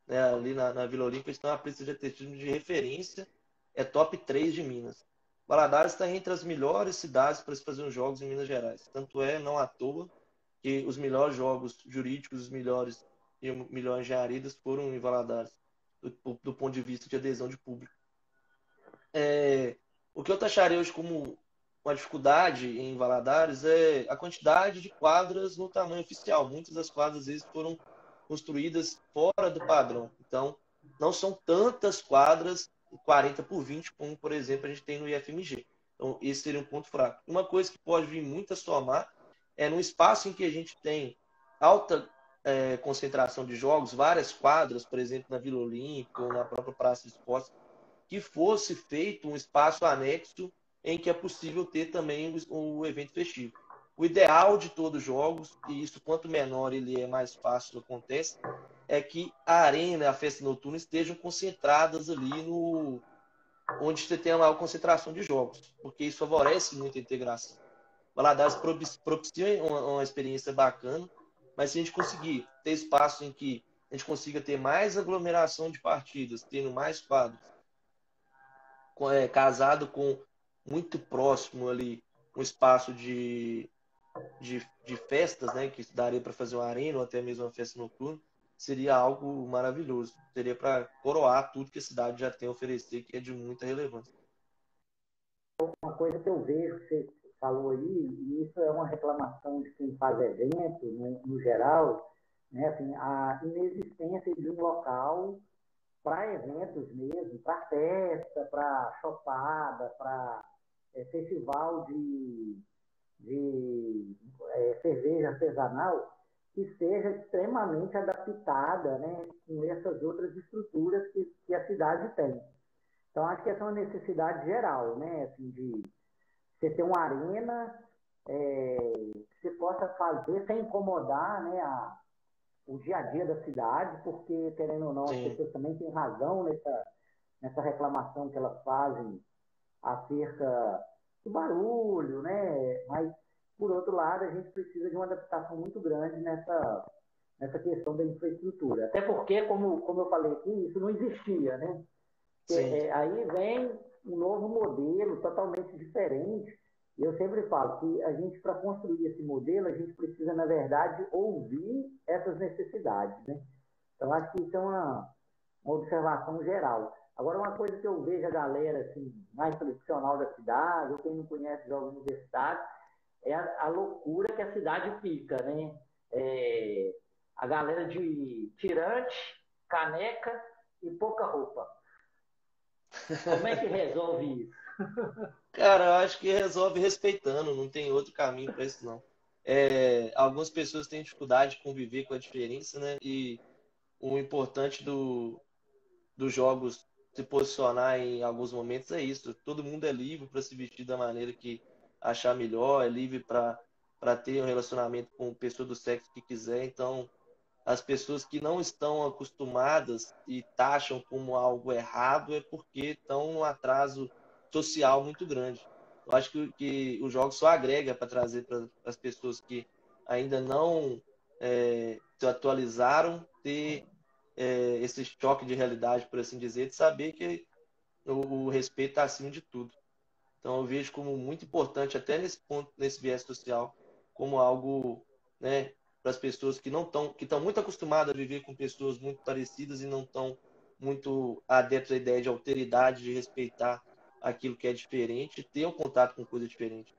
Né? Ali na Vila Olímpia está uma pista de atletismo de referência, é top 3 de Minas. Valadares está entre as melhores cidades para se fazer os jogos em Minas Gerais. Tanto é, não à toa, que os melhores jogos jurídicos, os melhores engenharias foram em Valadares, do ponto de vista de adesão de público. O que eu taxaria hoje como uma dificuldade em Valadares é a quantidade de quadras no tamanho oficial. Muitas das quadras, às vezes, foram construídas fora do padrão. Então, não são tantas quadras 40 por 20, como, por exemplo, a gente tem no IFMG. Então, esse seria um ponto fraco. Uma coisa que pode vir muito a somar é no espaço em que a gente tem alta concentração de jogos, várias quadras, por exemplo, na Vila Olímpica ou na própria Praça de Esportes, que fosse feito um espaço anexo em que é possível ter também o evento festivo. O ideal de todos os jogos, e isso quanto menor ele é, mais fácil acontece, é que a arena, a festa noturna estejam concentradas ali onde você tem a maior concentração de jogos, porque isso favorece muito a integração. Valadares propicia uma experiência bacana, mas se a gente conseguir ter espaço em que a gente consiga ter mais aglomeração de partidas, tendo mais quadros, casado com muito próximo ali um espaço de festas, né, que daria para fazer uma arena ou até mesmo uma festa noturna, seria algo maravilhoso. Seria para coroar tudo que a cidade já tem a oferecer, que é de muita relevância. Uma coisa que eu vejo que você falou aí, e isso é uma reclamação de quem faz evento, no geral, né, assim, a inexistência de um local para eventos mesmo, para festa, para chopada, para festival de cerveja artesanal que seja extremamente adaptada, né, com essas outras estruturas que a cidade tem. Então, acho que essa é uma necessidade geral, né, assim, de você ter uma arena que você possa fazer sem incomodar, né, o dia a dia da cidade, porque, querendo ou não, as Sim, pessoas também têm razão nessa reclamação que elas fazem acerca do barulho, né? Mas, por outro lado, a gente precisa de uma adaptação muito grande nessa questão da infraestrutura. Até porque, como eu falei aqui, isso não existia, né? sim, Aí vem um novo modelo totalmente diferente. E eu sempre falo que a gente, para construir esse modelo, a gente precisa, na verdade, ouvir essas necessidades, né? Então, acho que isso é uma observação geral. Agora, uma coisa que eu vejo a galera assim, mais tradicional da cidade, ou quem não conhece jogos universitários, é a loucura que a cidade fica, né? A galera de tirante, caneca e pouca roupa. Como é que resolve isso? cara, eu acho que resolve respeitando, não tem outro caminho para isso, não. Algumas pessoas têm dificuldade de conviver com a diferença, né? E o importante dos jogos se posicionar em alguns momentos é isso. Todo mundo é livre para se vestir da maneira que achar melhor, é livre para ter um relacionamento com pessoa do sexo que quiser. Então, as pessoas que não estão acostumadas e taxam como algo errado é porque estão num atraso social muito grande. Eu acho que o jogo só agrega para trazer para as pessoas que ainda não se atualizaram, ter esse choque de realidade, por assim dizer, de saber que o respeito está acima de tudo. Então eu vejo como muito importante, até nesse ponto, nesse viés social, como algo, né, para as pessoas que não estão, que estão muito acostumadas a viver com pessoas muito parecidas e não estão muito adeptos à ideia de alteridade, de respeitar aquilo que é diferente, ter um contato com coisa diferente.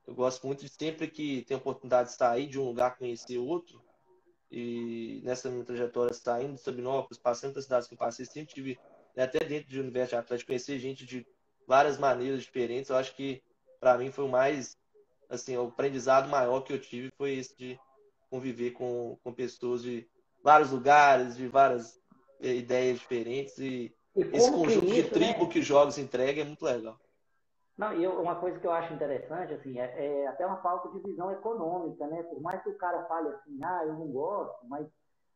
Eu gosto muito de sempre que tem a oportunidade de sair de um lugar, conhecer outro, e nessa minha trajetória, saindo de Sabinópolis, passando das cidades que eu passei, sempre tive, né, até dentro do universo de Atlético, conhecer gente de várias maneiras diferentes. Eu acho que, para mim, foi o mais, assim, o aprendizado maior que eu tive foi esse de conviver com pessoas de vários lugares, de várias ideias diferentes. E E esse como que conjunto de isso, tribo né? que jogos entrega é muito legal. Não, e uma coisa que eu acho interessante, assim, é até uma falta de visão econômica, né? Por mais que o cara fale assim, eu não gosto, mas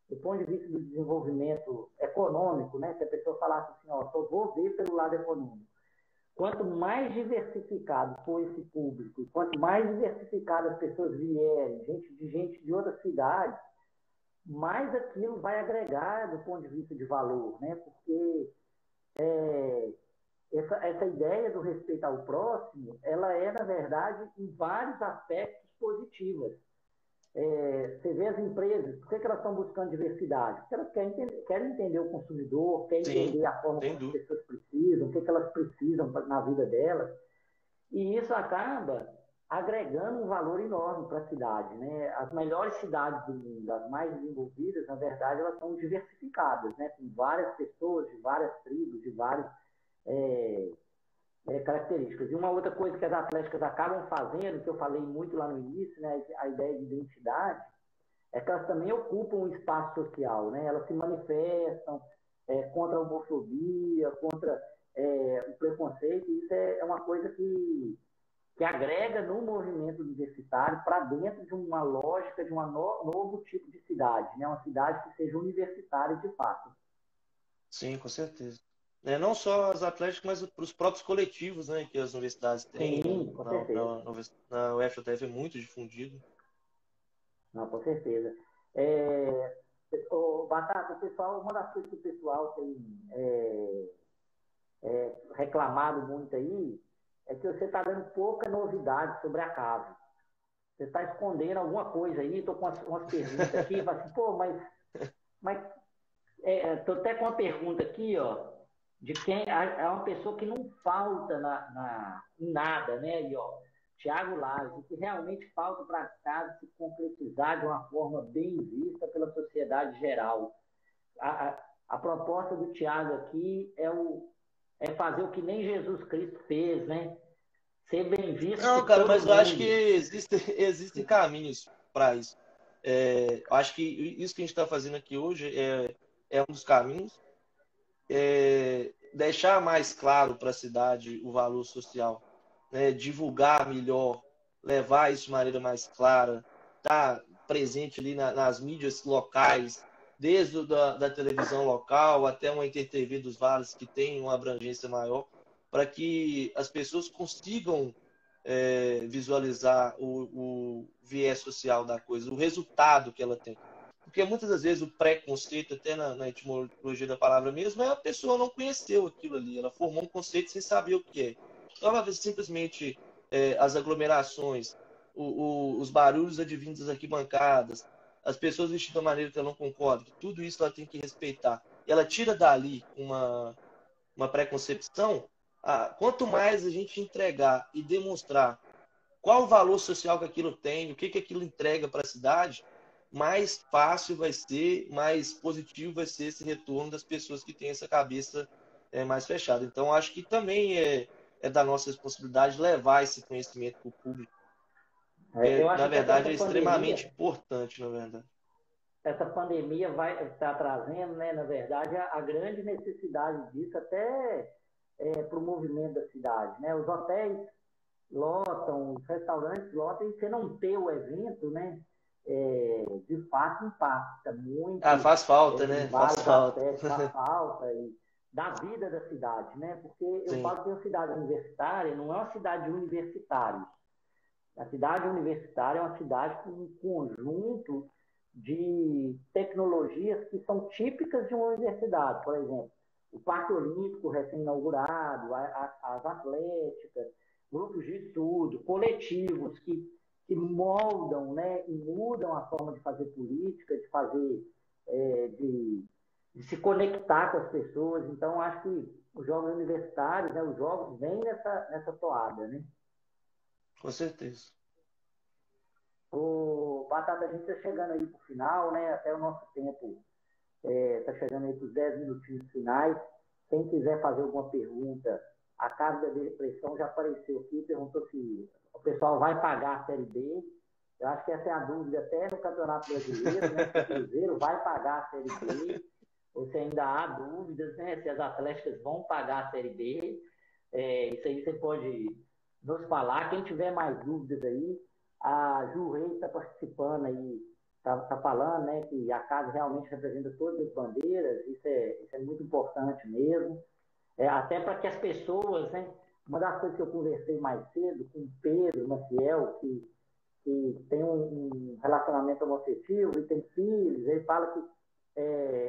do ponto de vista do desenvolvimento econômico, né? Se a pessoa falasse assim, só vou ver pelo lado econômico. Quanto mais diversificado for esse público, quanto mais diversificadas as pessoas vierem, gente de outras cidades, mais aquilo vai agregar do ponto de vista de valor, né? Porque essa ideia do respeito ao próximo, ela é, na verdade, em vários aspectos positivas. Você vê as empresas, por que elas estão buscando diversidade? Porque elas querem entender o consumidor, querem Sim, entender a forma sem como as dúvida. pessoas precisam, o que elas precisam na vida delas. E isso acaba agregando um valor enorme para a cidade. Né? As melhores cidades do mundo, as mais desenvolvidas, na verdade, elas são diversificadas, né? Com várias pessoas, de várias tribos, de vários é, características. E uma outra coisa que as atléticas acabam fazendo, que eu falei muito lá no início, né, a ideia de identidade, é que elas também ocupam um espaço social, né? Elas se manifestam contra a homofobia, contra o preconceito, e isso é uma coisa que agrega no movimento universitário para dentro de uma lógica de um novo tipo de cidade, né? Uma cidade que seja universitária de fato. Sim, com certeza. Não só as atléticas, mas para os próprios coletivos, né, que as universidades têm. Sim, com certeza. Na UFJF é muito difundido. Não, com certeza. Batata, o pessoal, uma das coisas que o pessoal tem reclamado muito aí é que você está dando pouca novidade sobre a casa. Você está escondendo alguma coisa aí, estou com umas perguntas aqui, fala assim, pô, mas estou até com uma pergunta aqui, ó, de quem é uma pessoa que não falta em nada, né? E, ó, Tiago Lages, o que realmente falta para a casa se concretizar de uma forma bem vista pela sociedade geral. A proposta do Tiago aqui é fazer o que nem Jesus Cristo fez, né? ser bem visto Não, por cara, todo mas eu acho que mundo. existem caminhos para isso. Eu acho que isso que a gente está fazendo aqui hoje é um dos caminhos. Deixar mais claro para a cidade o valor social, né? Divulgar melhor, levar isso de maneira mais clara, estar presente ali nas mídias locais, desde da televisão local até uma InterTV dos Vales, que tem uma abrangência maior, para que as pessoas consigam visualizar o viés social da coisa, o resultado que ela tem. Porque muitas das vezes o preconceito, até na etimologia da palavra mesmo, é a pessoa não conheceu aquilo ali, ela formou um conceito sem saber o que é. Então, ela vê simplesmente as aglomerações, os barulhos advindos das arquibancadas, as pessoas vestidas de uma maneira que ela não concorda, que tudo isso ela tem que respeitar. E ela tira dali uma preconcepção, quanto mais a gente entregar e demonstrar qual o valor social que aquilo tem, o que aquilo entrega para a cidade, mais fácil vai ser, mais positivo vai ser esse retorno das pessoas que têm essa cabeça mais fechada. Então, acho que também é da nossa responsabilidade levar esse conhecimento para o público, Eu porque, na acho que verdade, é extremamente importante, na verdade. essa pandemia vai estar trazendo, né, na verdade, a grande necessidade disso até para o movimento da cidade, né? Os hotéis lotam, os restaurantes lotam, e você não ter o evento, né, de fato impacta Ah, muito faz falta, em né? Faz vários falta. aspectos da falta e da vida da cidade, né? Porque eu Sim. falo que a cidade universitária não é uma cidade universitária. A cidade universitária é uma cidade com um conjunto de tecnologias que são típicas de uma universidade. Por exemplo, o Parque Olímpico recém-inaugurado, as atléticas, grupos de estudo, coletivos que moldam, né, e mudam a forma de fazer política, de fazer, de se conectar com as pessoas. Então, acho que os jogos universitários, né, os jogos vêm nessa toada, né? Com certeza. O Batata, a gente está chegando aí para o final, né? Até o nosso tempo está chegando aí para os 10 minutinhos finais. Quem quiser fazer alguma pergunta, a Casa da Depressão já apareceu aqui, perguntou se o pessoal vai pagar a Série B. Eu acho que essa é a dúvida até no Campeonato Brasileiro, né? Se o Cruzeiro vai pagar a Série B, ou se ainda há dúvidas, né? Se as Atléticas vão pagar a Série B. Isso aí você pode nos falar. Quem tiver mais dúvidas aí, a Ju Reis está participando aí, está falando, né, que a casa realmente representa todas as bandeiras, isso é muito importante mesmo. Até para que as pessoas, né, uma das coisas que eu conversei mais cedo com o Pedro Maciel, que tem um relacionamento homoafetivo e tem filhos, ele fala que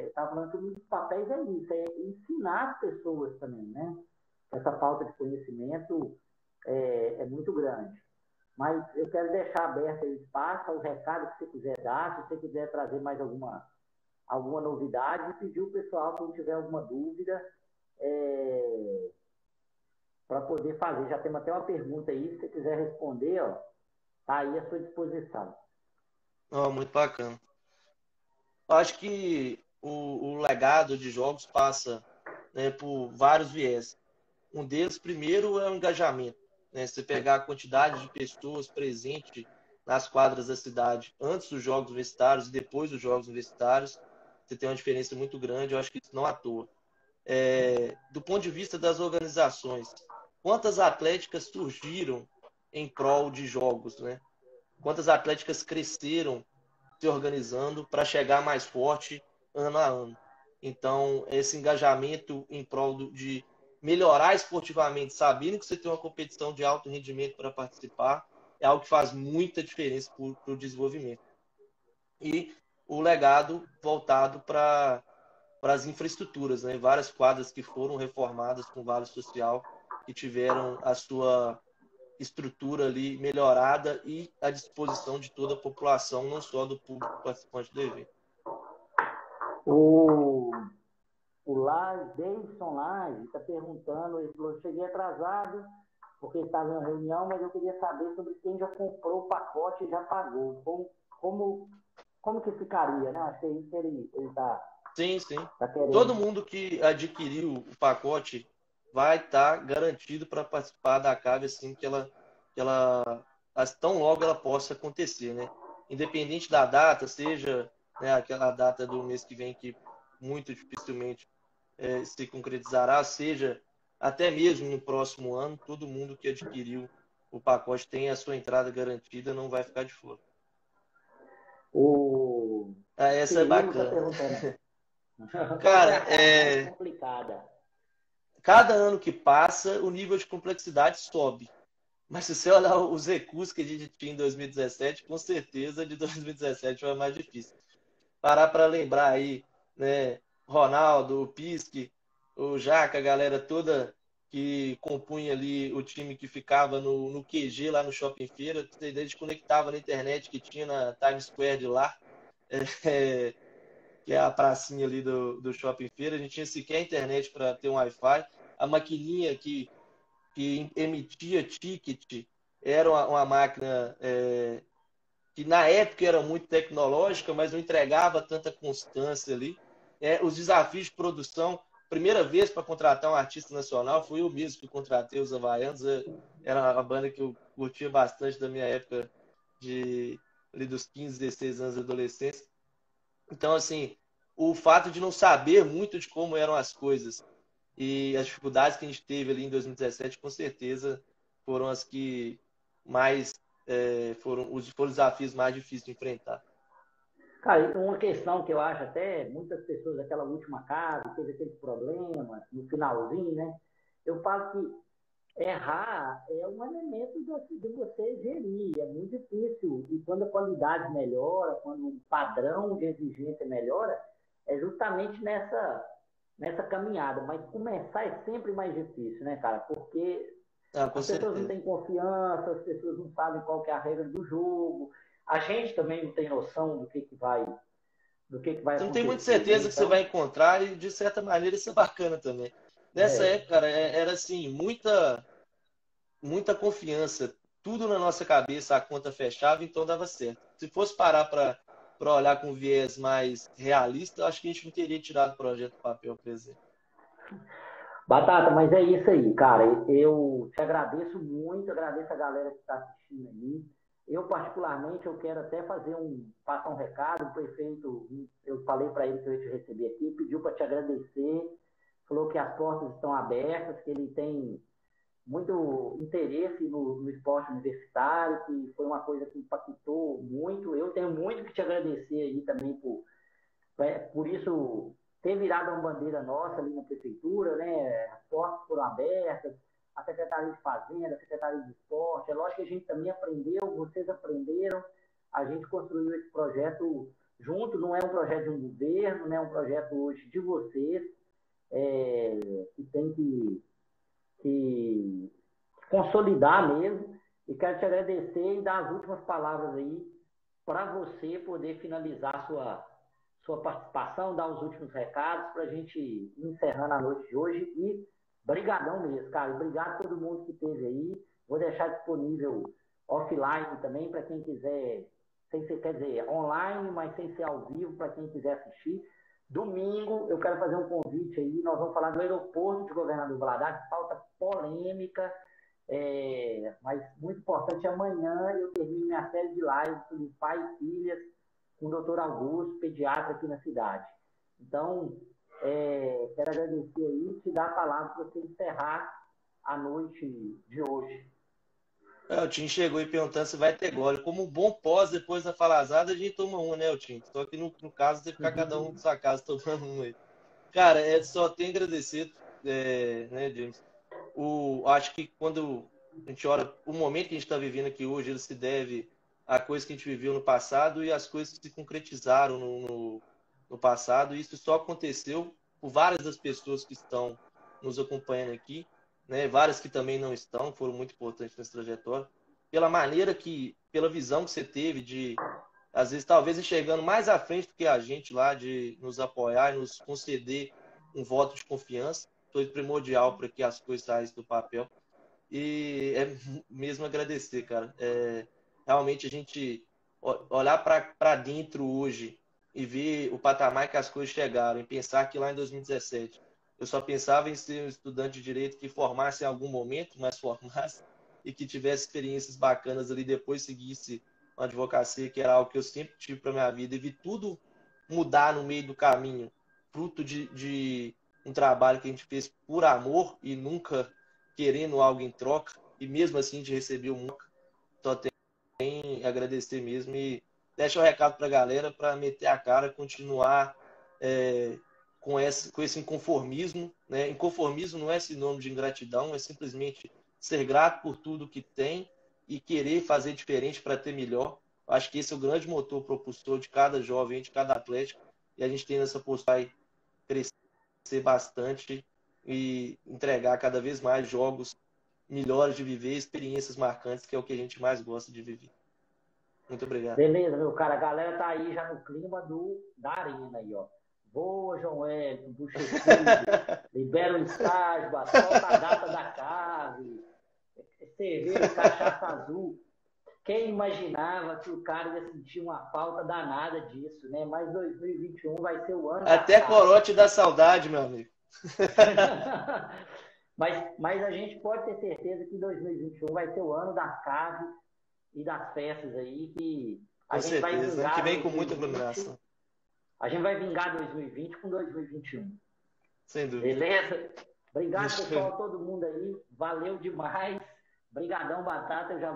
está falando que um dos papéis é isso, é ensinar as pessoas também, né? Essa falta de conhecimento é muito grande. Mas eu quero deixar aberto aí espaço aos recados que você quiser dar, se você quiser trazer mais alguma novidade, e pedir o pessoal, quem tiver alguma dúvida, para poder fazer. Já temos até uma pergunta aí, se você quiser responder, ó, tá aí à sua disposição. Oh, muito bacana. Eu acho que o legado de jogos passa, né, por vários viés. Um deles, primeiro, é o engajamento, né? Você pegar a quantidade de pessoas presentes nas quadras da cidade antes dos jogos universitários e depois dos jogos universitários, você tem uma diferença muito grande. Eu acho que isso não é à toa. Do ponto de vista das organizações, quantas atléticas surgiram em prol de jogos, né? Quantas atléticas cresceram se organizando para chegar mais forte ano a ano. Então, esse engajamento em prol de melhorar esportivamente, sabendo que você tem uma competição de alto rendimento para participar, é algo que faz muita diferença para o desenvolvimento. E o legado voltado para as infraestruturas, né? Várias quadras que foram reformadas com vale social, que tiveram a sua estrutura ali melhorada e à disposição de toda a população, não só do público participante do evento. O, o Davidson Lage está perguntando, ele falou, cheguei atrasado, porque estava em uma reunião, mas eu queria saber sobre quem já comprou o pacote e já pagou. Como que ficaria, né? Acho que é isso que ele está Sim, sim. tá Todo querendo. mundo que adquiriu o pacote vai estar garantido para participar da CAV assim tão logo ela possa acontecer, né? Independente da data, seja, né, aquela data do mês que vem que muito dificilmente se concretizará, seja até mesmo no próximo ano, todo mundo que adquiriu o pacote tem a sua entrada garantida, não vai ficar de fora. O Essa é Cirilo está bacana. perguntando. Qual foi Cara, a CAV mais complicada? cada ano que passa, o nível de complexidade sobe. Mas se você olhar os recursos que a gente tinha em 2017, com certeza de 2017 foi mais difícil. Parar para lembrar aí, né? Ronaldo, o Pisque, o Jaca, a galera toda que compunha ali o time que ficava no QG lá no Shopping Feira, a gente conectava na internet que tinha na Times Square de lá, é, que é a pracinha ali do Shopping Feira, a gente tinha sequer internet para ter um Wi-Fi, a maquininha que emitia ticket era uma máquina que na época era muito tecnológica, mas não entregava tanta constância ali. Os desafios de produção, primeira vez para contratar um artista nacional, fui eu mesmo que contratei os Havaianos, era uma banda que eu curtia bastante da minha época ali dos 15, 16 anos de adolescência. Então, assim, o fato de não saber muito de como eram as coisas e as dificuldades que a gente teve ali em 2017, com certeza, foram as que mais foram os desafios mais difíceis de enfrentar. Cara, uma questão que eu acho até muitas pessoas daquela última casa teve aqueles problemas no finalzinho, né? Eu falo que errar é um elemento de você gerir, é muito difícil. E quando a qualidade melhora, quando o padrão de exigência melhora, é justamente nessa caminhada. Mas começar é sempre mais difícil, né, cara? Porque Com as pessoas não certeza. têm confiança, as pessoas não sabem qual que é a regra do jogo, a gente também não tem noção do que vai Você não tem muita acontecer, né? certeza que você vai Então, encontrar e, de certa maneira, isso é bacana também. Nessa é, época, cara, era assim, muita confiança. Tudo na nossa cabeça, a conta fechava, então dava certo. Se fosse parar para olhar com viés mais realista, eu acho que a gente não teria tirado o projeto do papel, por exemplo. Batata, mas é isso aí, cara. Eu te agradeço muito, agradeço a galera que está assistindo aí. Eu, particularmente, eu quero até passar um recado. O prefeito, eu falei para ele que eu ia te receber aqui, pediu para te agradecer, falou que as portas estão abertas, que ele tem muito interesse no esporte universitário, que foi uma coisa que impactou muito. Eu tenho muito que te agradecer aí também por isso ter virado uma bandeira nossa ali na prefeitura, né? As portas foram abertas, a Secretaria de Fazenda, a Secretaria de Esporte. É lógico que a gente também aprendeu, vocês aprenderam, a gente construiu esse projeto junto, não é um projeto de um governo, né? É um projeto hoje de vocês, que tem que consolidar mesmo. E quero te agradecer e dar as últimas palavras aí para você poder finalizar sua participação, dar os últimos recados para a gente ir encerrando a noite de hoje. E brigadão mesmo, cara. Obrigado a todo mundo que esteve aí. Vou deixar disponível offline também para quem quiser, sem ser, quer dizer, online, mas sem ser ao vivo, para quem quiser assistir. Domingo, eu quero fazer um convite aí. Nós vamos falar do aeroporto de Governador Valadares, pauta polêmica, mas muito importante. Amanhã eu termino minha série de lives sobre pai e filhas com o doutor Augusto, pediatra aqui na cidade. Então, quero agradecer aí e te dar a palavra para você encerrar a noite de hoje. O Tim chegou e perguntando se vai ter gole. Como um bom pós depois da falazada, a gente toma um, né, o Tim? Só que no caso, tem que ficar cada um na sua casa tomando um aí. Cara, só tenho a agradecer, né, James? Acho que quando a gente olha o momento que a gente está vivendo aqui hoje, ele se deve a coisas que a gente viveu no passado e as coisas que se concretizaram no passado. E isso só aconteceu por várias das pessoas que estão nos acompanhando aqui, né? Várias que também não estão, foram muito importantes nessa trajetória. Pela visão que você teve de, às vezes, talvez enxergando mais à frente do que a gente lá, de nos apoiar e nos conceder um voto de confiança, foi primordial para que as coisas saíssem do papel. E é mesmo agradecer, cara. Realmente a gente olhar para dentro hoje e ver o patamar que as coisas chegaram e pensar que lá em 2017 Eu só pensava em ser um estudante de direito que formasse em algum momento, mas formasse, e que tivesse experiências bacanas ali, depois seguisse uma advocacia, que era algo que eu sempre tive para minha vida, e vi tudo mudar no meio do caminho, fruto de um trabalho que a gente fez por amor e nunca querendo algo em troca, e mesmo assim a gente recebeu muito. Só tem a agradecer mesmo e deixa o recado para a galera para meter a cara, continuar com esse inconformismo, né? Inconformismo não é sinônimo de ingratidão, é simplesmente ser grato por tudo que tem e querer fazer diferente para ter melhor. Acho que esse é o grande motor propulsor de cada jovem, de cada atleta, e a gente tem nessa postura aí crescer bastante e entregar cada vez mais jogos melhores de viver, experiências marcantes, que é o que a gente mais gosta de viver. Muito obrigado. Beleza, meu cara. A galera tá aí já no clima da arena aí, ó. Boa, João Wellington, Buchechudo, libera o estágio, solta a data da cave, cerveja e cachaça azul. Quem imaginava que o cara ia sentir uma falta danada disso, né? Mas 2021 vai ser o ano Até da corote da saudade, meu amigo. mas a gente pode ter certeza que 2021 vai ser o ano das caves e das festas aí, que a Com gente vai certeza. Ano que vingar vem com muita 2020, iluminação. a gente vai vingar 2020 com 2021. Sem dúvida. Beleza? Obrigado, pessoal, todo mundo aí. Valeu demais. Obrigadão, Batata. Eu já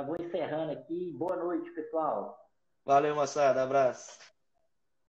vou encerrando aqui. Boa noite, pessoal. Valeu, moçada. Abraço.